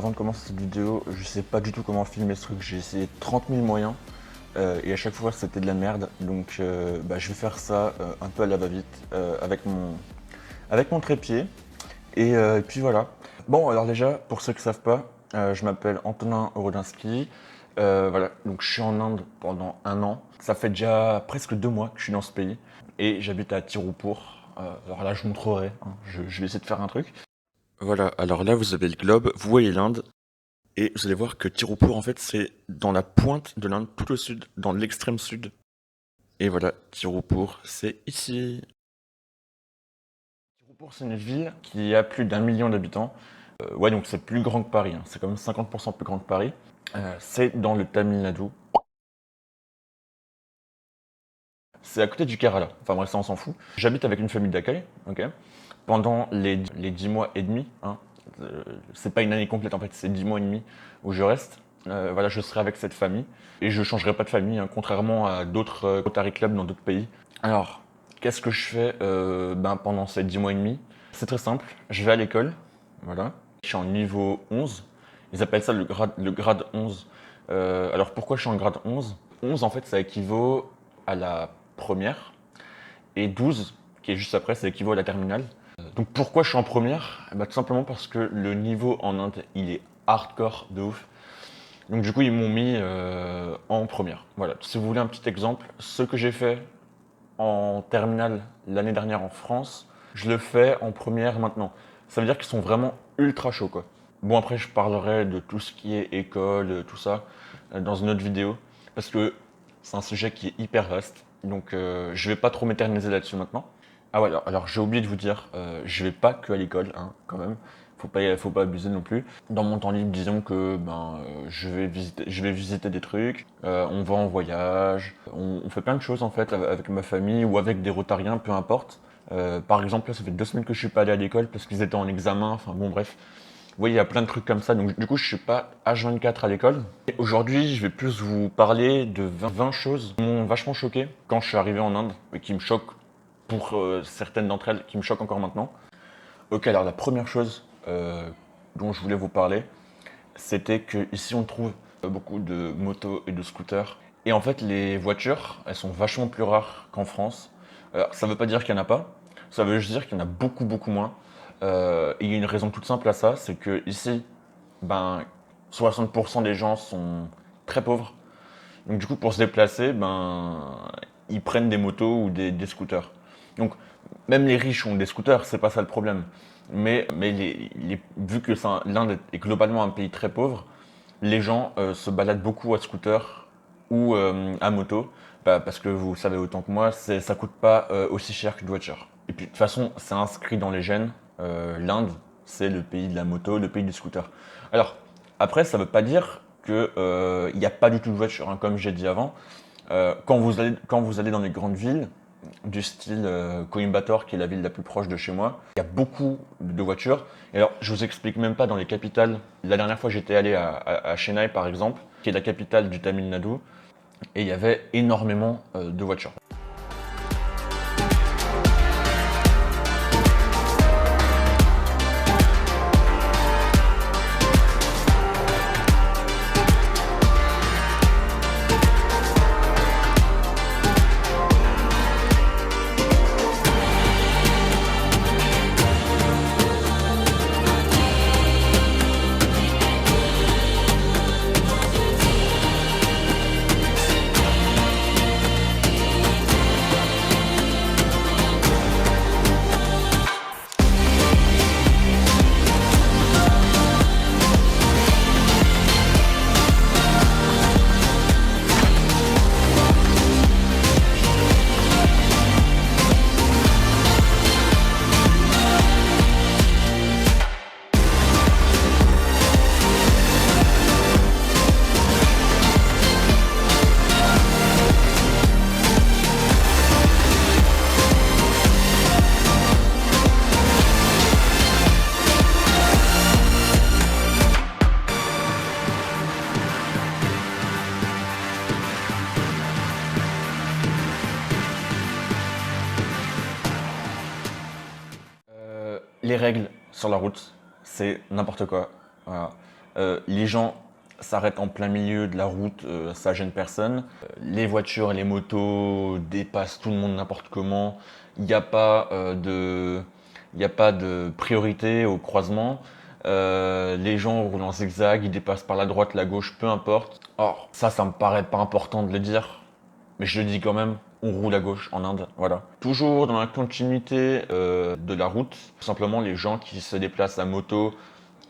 Avant de commencer cette vidéo, je sais pas du tout comment filmer ce truc. J'ai essayé 30 000 moyens et à chaque fois c'était de la merde. Donc je vais faire ça un peu à la va-vite avec mon trépied. Et puis voilà. Bon, alors déjà, pour ceux qui ne savent pas, je m'appelle Antonin Orodinski. Voilà, donc je suis en Inde pendant 1 an. Ça fait déjà presque 2 mois que je suis dans ce pays. Et j'habite à Tirupur. Alors là, je montrerai, hein. Je vais essayer de faire un truc. Voilà, alors là, vous avez le globe, vous voyez l'Inde. Et vous allez voir que Tirupur, en fait, c'est dans la pointe de l'Inde, tout au sud, dans l'extrême sud. Et voilà, Tirupur, c'est ici. Tirupur, c'est une ville qui a plus d'1 million d'habitants. Ouais, donc c'est plus grand que Paris, hein. C'est quand même 50% plus grand que Paris. C'est dans le Tamil Nadu. C'est à côté du Kerala. Enfin bref, ça on s'en fout. J'habite avec une famille d'accueil, ok. Pendant les 10 mois et demi, hein. C'est pas une année complète en fait, c'est 10 mois et demi où je reste. Voilà, je serai avec cette famille et je changerai pas de famille, hein, contrairement à d'autres Rotary Club dans d'autres pays. Alors, qu'est-ce que je fais pendant ces 10 mois et demi? C'est très simple, je vais à l'école, voilà. Je suis en niveau 11, ils appellent ça le grade 11. Alors pourquoi je suis en grade 11? 11 en fait ça équivaut à la première et 12 qui est juste après ça équivaut à la terminale. Donc pourquoi je suis en première? Tout simplement parce que le niveau en Inde il est hardcore de ouf. Donc du coup ils m'ont mis en première. Voilà, si vous voulez un petit exemple, ce que j'ai fait en terminale l'année dernière en France, je le fais en première maintenant. Ça veut dire qu'ils sont vraiment ultra chauds quoi. Bon après je parlerai de tout ce qui est école, tout ça, dans une autre vidéo, parce que c'est un sujet qui est hyper vaste, donc je vais pas trop m'éterniser là-dessus maintenant. Ah ouais, alors j'ai oublié de vous dire, je vais pas que à l'école, hein, quand même. Faut pas abuser non plus. Dans mon temps libre, disons que je vais visiter des trucs, on va en voyage, on fait plein de choses en fait avec ma famille ou avec des rotariens, peu importe. Par exemple, là, ça fait 2 semaines que je suis pas allé à l'école parce qu'ils étaient en examen, enfin bon bref. Vous voyez, il y a plein de trucs comme ça, donc du coup je suis pas H24 à l'école. Et aujourd'hui, je vais plus vous parler de 20 choses qui m'ont vachement choqué quand je suis arrivé en Inde et qui me choquent pour certaines d'entre elles, qui me choquent encore maintenant. Ok, alors la première chose dont je voulais vous parler, c'était que ici on trouve beaucoup de motos et de scooters. Et en fait, les voitures, elles sont vachement plus rares qu'en France. Alors, ça veut pas dire qu'il y en a pas, ça veut juste dire qu'il y en a beaucoup, beaucoup moins. Et il y a une raison toute simple à ça, c'est que ici, ben, 60% des gens sont très pauvres. Donc du coup, pour se déplacer, ils prennent des motos ou des scooters. Donc même les riches ont des scooters, c'est pas ça le problème. Mais vu que l'Inde est globalement un pays très pauvre, les gens se baladent beaucoup à scooter ou à moto, parce que vous savez autant que moi, ça coûte pas aussi cher qu'une voiture. Et puis de toute façon, c'est inscrit dans les gènes. L'Inde, c'est le pays de la moto, le pays du scooter. Alors après, ça veut pas dire que il n'y a pas du tout de voiture, hein, comme j'ai dit avant. Quand vous allez dans les grandes villes, du style Coimbatore, qui est la ville la plus proche de chez moi, il y a beaucoup de voitures. Et alors, je vous explique même pas dans les capitales. La dernière fois, j'étais allé à Chennai, par exemple, qui est la capitale du Tamil Nadu, et il y avait énormément de voitures. Les règles sur la route, c'est n'importe quoi. Voilà. Les gens s'arrêtent en plein milieu de la route, ça gêne personne. Les voitures et les motos dépassent tout le monde n'importe comment. Il n'y a pas il y a pas de priorité au croisement. Les gens roulent en zigzag, ils dépassent par la droite, la gauche, peu importe. Or, ça me paraît pas important de le dire, mais je le dis quand même. On roule à gauche en Inde, voilà. Toujours dans la continuité de la route, tout simplement les gens qui se déplacent à moto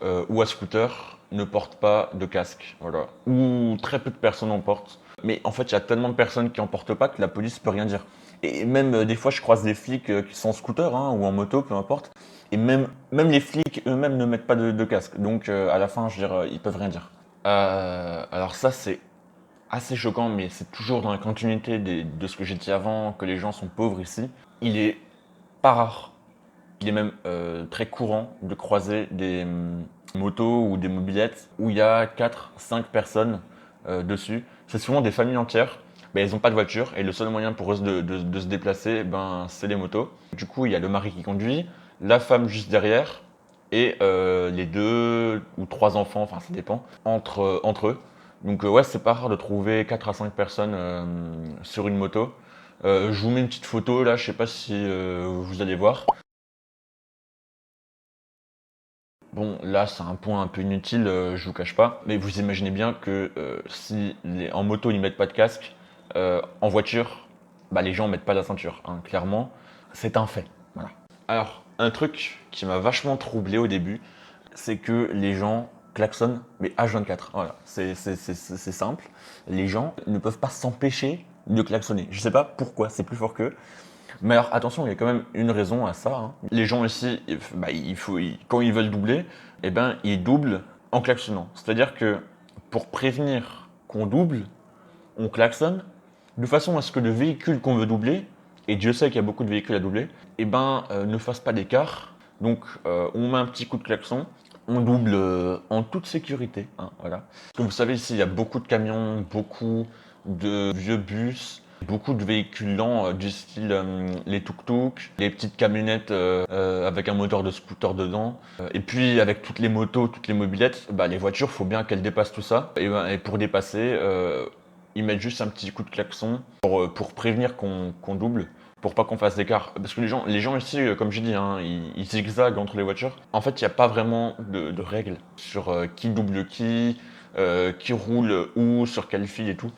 ou à scooter ne portent pas de casque, voilà. Ou très peu de personnes en portent. Mais en fait, il y a tellement de personnes qui en portent pas que la police peut rien dire. Et même des fois, je croise des flics qui sont en scooter hein, ou en moto, peu importe. Et même les flics eux-mêmes ne mettent pas de casque. Donc à la fin, je veux dire, ils peuvent rien dire. Alors ça, c'est assez choquant, mais c'est toujours dans la continuité de ce que j'ai dit avant, que les gens sont pauvres ici. Il est pas rare, il est même très courant de croiser des motos ou des mobylettes où il y a 4-5 personnes dessus. C'est souvent des familles entières, mais elles n'ont pas de voiture et le seul moyen pour eux de se déplacer, c'est les motos. Du coup, il y a le mari qui conduit, la femme juste derrière et les 2 ou 3 enfants, enfin ça dépend, entre eux. Donc ouais, c'est pas rare de trouver 4 à 5 personnes sur une moto. Je vous mets une petite photo là, je sais pas si vous allez voir. Bon, là c'est un point un peu inutile, je vous cache pas, mais vous imaginez bien que si en moto ils mettent pas de casque, en voiture, les gens mettent pas la ceinture, hein, clairement, c'est un fait. Voilà. Alors, un truc qui m'a vachement troublé au début, c'est que les gens klaxonnent, mais H24. Voilà, c'est simple. Les gens ne peuvent pas s'empêcher de klaxonner. Je sais pas pourquoi, c'est plus fort qu'eux. Mais alors attention, il y a quand même une raison à ça, hein. Les gens ici, quand ils veulent doubler, ils doublent en klaxonnant. C'est-à-dire que pour prévenir qu'on double, on klaxonne de façon à ce que le véhicule qu'on veut doubler, et Dieu sait qu'il y a beaucoup de véhicules à doubler, ne fasse pas d'écart. Donc on met un petit coup de klaxon, on double en toute sécurité, hein, voilà. Comme vous savez ici, il y a beaucoup de camions, beaucoup de vieux bus, beaucoup de véhicules lents du style les tuk-tuk, les petites camionnettes avec un moteur de scooter dedans. Et puis avec toutes les motos, toutes les mobylettes, les voitures, faut bien qu'elles dépassent tout ça. Et pour dépasser, ils mettent juste un petit coup de klaxon pour prévenir qu'on double, pour pas qu'on fasse d'écart. Parce que les gens ici, comme j'ai dit, hein, ils zigzaguent entre les voitures. En fait, il n'y a pas vraiment de règles sur qui double qui roule où, sur quelle file et tout.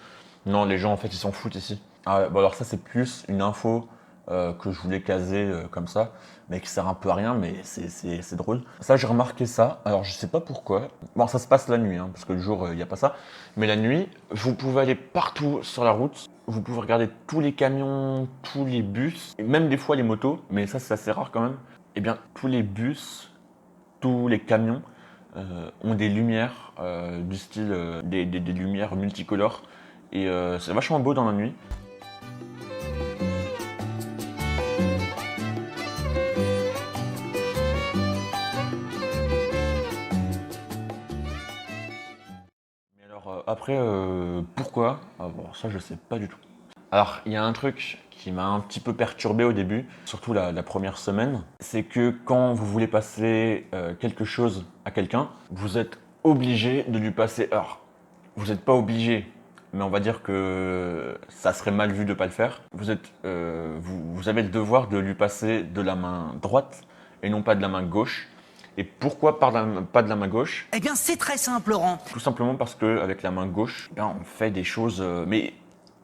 Non, les gens, en fait, ils s'en foutent ici. Ah, bon, alors ça, c'est plus une info que je voulais caser comme ça, mais qui sert un peu à rien, mais c'est drôle. Ça, j'ai remarqué ça. Alors, je sais pas pourquoi. Bon, ça se passe la nuit, hein, parce que le jour, il n'y a pas ça. Mais la nuit, vous pouvez aller partout sur la route. Vous pouvez regarder tous les camions, tous les bus, et même des fois les motos, mais ça, c'est assez rare quand même. Eh bien, tous les bus, tous les camions ont des lumières du style des lumières multicolores. Et c'est vachement beau dans la nuit. Mais alors après, pourquoi? Ah bon, ça je sais pas du tout. Alors il y a un truc qui m'a un petit peu perturbé au début, surtout la première semaine, c'est que quand vous voulez passer quelque chose à quelqu'un, vous êtes obligé de lui passer. Alors, vous n'êtes pas obligé, mais on va dire que ça serait mal vu de ne pas le faire. Vous avez le devoir de lui passer de la main droite et non pas de la main gauche. Et pourquoi pas de la main gauche? Eh bien, c'est très simple, Laurent. Tout simplement parce qu'avec la main gauche, on fait des choses. Mais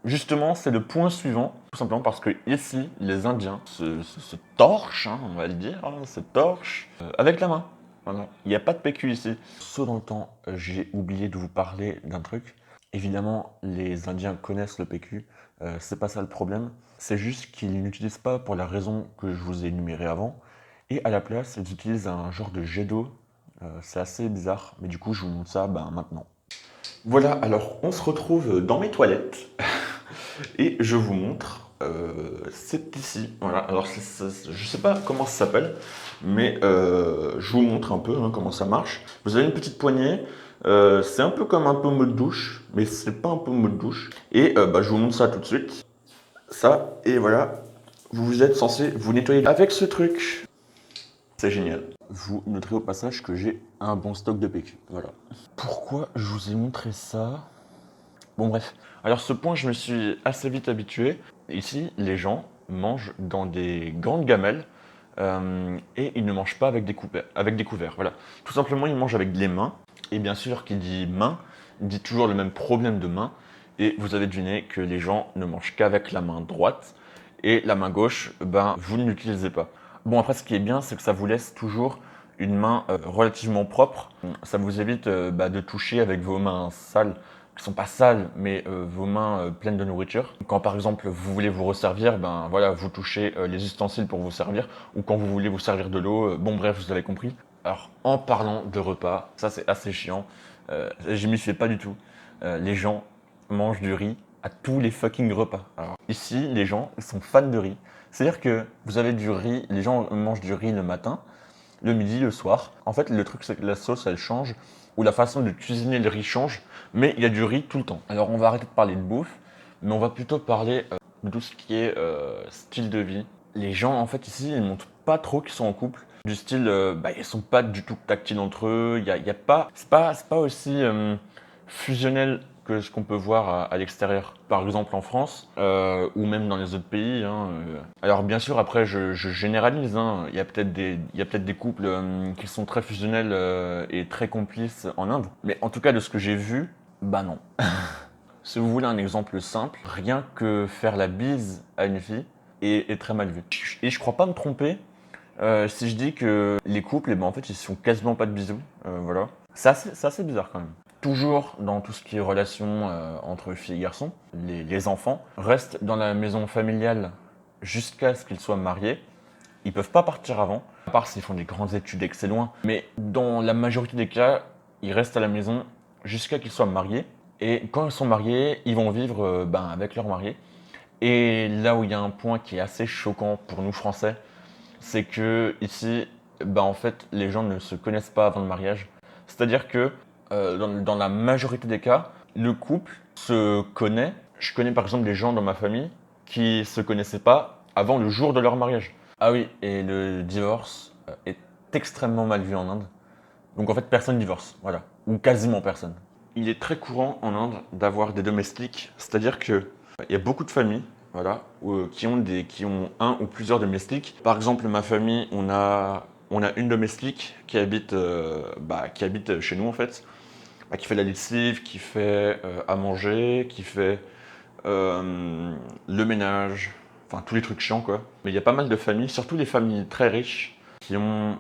justement, c'est le point suivant. Tout simplement parce que ici, les Indiens se torchent, hein, on va le dire, hein, se torchent avec la main. Voilà. Il n'y a pas de PQ ici. Saut dans le temps, j'ai oublié de vous parler d'un truc. Évidemment, les Indiens connaissent le PQ. C'est pas ça le problème. C'est juste qu'ils n'utilisent pas pour la raison que je vous ai énumérée avant. Et à la place, ils utilisent un genre de jet d'eau. C'est assez bizarre, mais du coup, je vous montre ça maintenant. Voilà, alors on se retrouve dans mes toilettes et je vous montre. C'est ici. Voilà, alors je sais pas comment ça s'appelle, mais je vous montre un peu hein, comment ça marche. Vous avez une petite poignée. C'est un peu comme un pommeau de douche, mais c'est pas un pommeau de douche. Et je vous montre ça tout de suite. Ça, et voilà, vous êtes censé vous nettoyer avec ce truc. C'est génial. Vous noterez au passage que j'ai un bon stock de PQ. Voilà. Pourquoi je vous ai montré ça? Bon bref. Alors ce point, je me suis assez vite habitué. Ici, les gens mangent dans des grandes gamelles et ils ne mangent pas avec des couverts. Voilà. Tout simplement, ils mangent avec les mains. Et bien sûr, qui dit main, dit toujours le même problème de main. Et vous avez deviné que les gens ne mangent qu'avec la main droite. Et la main gauche, ben, vous ne l'utilisez pas. Bon, après, ce qui est bien, c'est que ça vous laisse toujours une main relativement propre. Ça vous évite de toucher avec vos mains sales, qui sont pas sales, mais vos mains pleines de nourriture. Quand par exemple vous voulez vous resservir, ben voilà, vous touchez les ustensiles pour vous servir, ou quand vous voulez vous servir de l'eau. Bon bref, vous avez compris. Alors, en parlant de repas, ça c'est assez chiant. Je m'y fais pas du tout. Les gens mangent du riz à tous les fucking repas. Alors, ici, les gens sont fans de riz. C'est-à-dire que vous avez du riz, les gens mangent du riz le matin, le midi, le soir. En fait, le truc, c'est que la sauce, elle change, ou la façon de cuisiner le riz change, mais il y a du riz tout le temps. Alors, on va arrêter de parler de bouffe, mais on va plutôt parler de tout ce qui est style de vie. Les gens, en fait, ici, ils montrent pas trop qu'ils sont en couple. Du style, ils sont pas du tout tactiles entre eux. Il y a pas, c'est pas aussi fusionnel que ce qu'on peut voir à l'extérieur. Par exemple en France, ou même dans les autres pays. Alors bien sûr, après, je généralise. Il y a peut-être des couples qui sont très fusionnels et très complices en Inde. Mais en tout cas, de ce que j'ai vu, bah non. Si vous voulez un exemple simple, rien que faire la bise à une fille est très mal vu. Et je crois pas me tromper si je dis que les couples, en fait, ils se font quasiment pas de bisous. Voilà. C'est assez bizarre quand même. Toujours dans tout ce qui est relation entre filles et garçons, les enfants restent dans la maison familiale jusqu'à ce qu'ils soient mariés. Ils peuvent pas partir avant, à part s'ils font des grandes études et que c'est loin. Mais dans la majorité des cas, ils restent à la maison jusqu'à qu'ils soient mariés. Et quand ils sont mariés, ils vont vivre avec leur marié. Et là où il y a un point qui est assez choquant pour nous Français, c'est que ici, en fait, les gens ne se connaissent pas avant le mariage. C'est-à-dire que dans la majorité des cas, le couple se connaît. Je connais par exemple des gens dans ma famille qui se connaissaient pas avant le jour de leur mariage. Ah oui, et le divorce est extrêmement mal vu en Inde. Donc en fait, personne divorce, voilà, ou quasiment personne. Il est très courant en Inde d'avoir des domestiques, c'est-à-dire que il y a beaucoup de familles, voilà, qui ont un ou plusieurs domestiques. Par exemple, ma famille, on a une domestique qui habite chez nous en fait, qui fait la lessive, qui fait à manger, qui fait le ménage, enfin tous les trucs chiants quoi. Mais il y a pas mal de familles, surtout les familles très riches, qui ont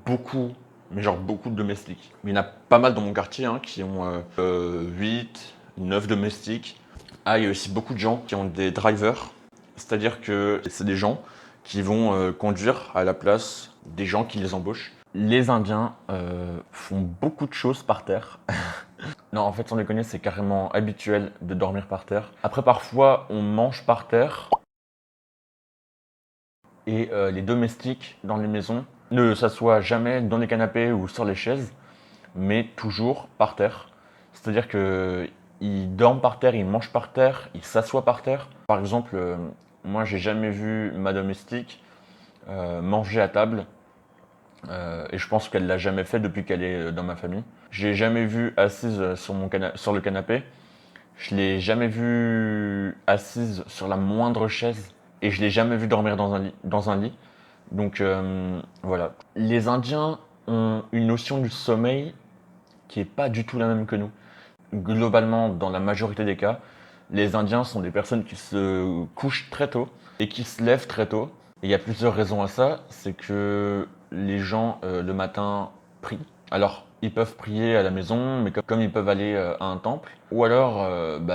beaucoup, mais genre beaucoup de domestiques. Mais il y en a pas mal dans mon quartier qui ont 8, 9 domestiques. Ah, il y a aussi beaucoup de gens qui ont des drivers, c'est-à-dire que c'est des gens qui vont conduire à la place des gens qui les embauchent. Les Indiens font beaucoup de choses par terre. Non, en fait, sans déconner, c'est carrément habituel de dormir par terre. Après, parfois, on mange par terre. Et les domestiques dans les maisons ne s'assoient jamais dans les canapés ou sur les chaises, mais toujours par terre. C'est-à-dire qu'ils dorment par terre, ils mangent par terre, ils s'assoient par terre. Par exemple, moi, j'ai jamais vu ma domestique manger à table. Et je pense qu'elle l'a jamais fait depuis qu'elle est dans ma famille. Je l'ai jamais vue assise sur le canapé. Je l'ai jamais vue assise sur la moindre chaise. Et je l'ai jamais vue dormir dans un lit. Donc voilà. Les Indiens ont une notion du sommeil qui est pas du tout la même que nous. Globalement, dans la majorité des cas, les Indiens sont des personnes qui se couchent très tôt et qui se lèvent très tôt. Et il y a plusieurs raisons à ça. C'est que les gens, le matin, prient. Alors, ils peuvent prier à la maison, mais comme ils peuvent aller à un temple. Ou alors,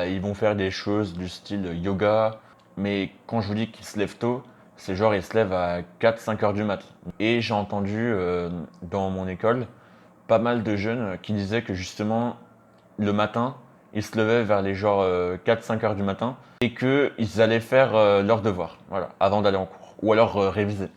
ils vont faire des choses du style yoga. Mais quand je vous dis qu'ils se lèvent tôt, c'est genre ils se lèvent à 4-5 heures du mat. Et j'ai entendu dans mon école pas mal de jeunes qui disaient que justement, le matin, ils se levaient vers les genre 4-5 heures du matin et qu'ils allaient faire leurs devoirs, voilà, avant d'aller en cours, ou alors réviser.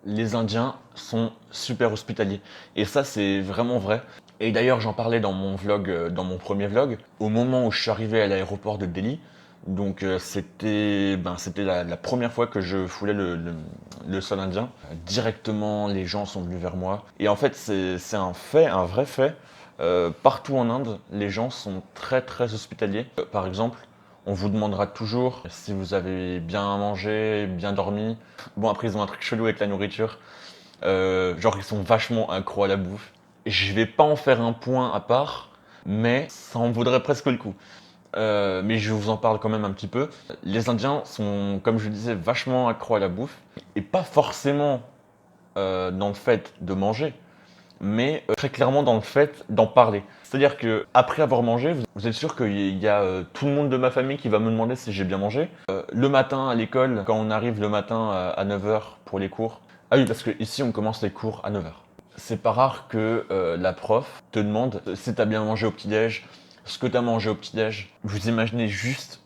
Les Indiens sont super hospitaliers. Et ça, c'est vraiment vrai. Et d'ailleurs, j'en parlais dans mon vlog, dans mon premier vlog. Au moment où je suis arrivé à l'aéroport de Delhi, Donc c'était la première fois que je foulais le sol indien. Directement, les gens sont venus vers moi. Et en fait, c'est un fait, un vrai fait. Partout en Inde, les gens sont très très hospitaliers. Par exemple, on vous demandera toujours si vous avez bien mangé, bien dormi. Bon, après, ils ont un truc chelou avec la nourriture. Genre, ils sont vachement accros à la bouffe. Je vais pas en faire un point à part, mais ça en vaudrait presque le coup. Mais je vous en parle quand même un petit peu. Les Indiens sont, comme je le disais, vachement accros à la bouffe. Et pas forcément dans le fait de manger, mais très clairement dans le fait d'en parler. C'est-à-dire que après avoir mangé, vous êtes sûr qu'il y a tout le monde de ma famille qui va me demander si j'ai bien mangé. Le matin à l'école, quand on arrive le matin à 9h pour les cours. Ah oui, parce que ici on commence les cours à 9h. C'est pas rare que la prof te demande si t'as bien mangé au petit-déj, ce que t'as mangé au petit-déj. Vous imaginez juste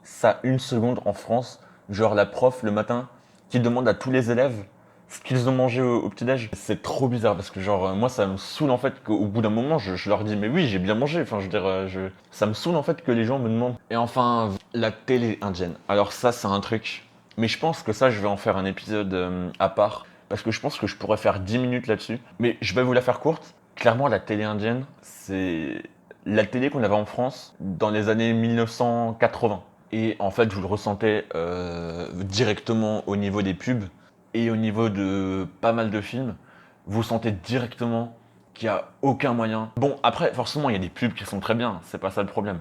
ça une seconde en France, genre la prof le matin qui demande à tous les élèves ce qu'ils ont mangé au petit-déj. C'est trop bizarre parce que genre moi ça me saoule en fait qu'au bout d'un moment je leur dis mais oui j'ai bien mangé, enfin je veux dire ça me saoule en fait que les gens me demandent. Et enfin la télé indienne, alors ça c'est un truc, mais je pense que ça je vais en faire un épisode à part parce que je pense que je pourrais faire 10 minutes là-dessus, mais je vais vous la faire courte. Clairement la télé indienne c'est la télé qu'on avait en France dans les années 1980. Et en fait, je le ressentais directement au niveau des pubs et au niveau de pas mal de films. Vous sentez directement qu'il n'y a aucun moyen. Bon, après, forcément, il y a des pubs qui sont très bien, c'est pas ça le problème.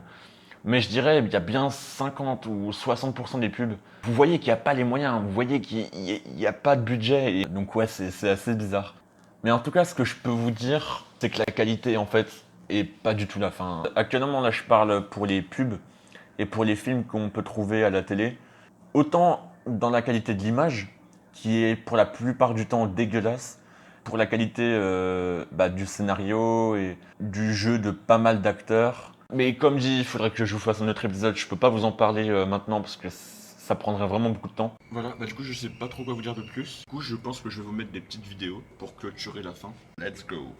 Mais je dirais, il y a bien 50 ou 60% des pubs. Vous voyez qu'il n'y a pas les moyens, vous voyez qu'il n'y a pas de budget. Et donc, ouais, c'est assez bizarre. Mais en tout cas, ce que je peux vous dire, c'est que la qualité, en fait, est pas du tout la fin. Actuellement, là, je parle pour les pubs et pour les films qu'on peut trouver à la télé, autant dans la qualité de l'image, qui est pour la plupart du temps dégueulasse, pour la qualité du scénario et du jeu de pas mal d'acteurs. Mais comme dit, il faudrait que je vous fasse un autre épisode, je peux pas vous en parler maintenant parce que ça prendrait vraiment beaucoup de temps. Voilà, du coup je sais pas trop quoi vous dire de plus. Du coup je pense que je vais vous mettre des petites vidéos pour clôturer la fin. Let's go.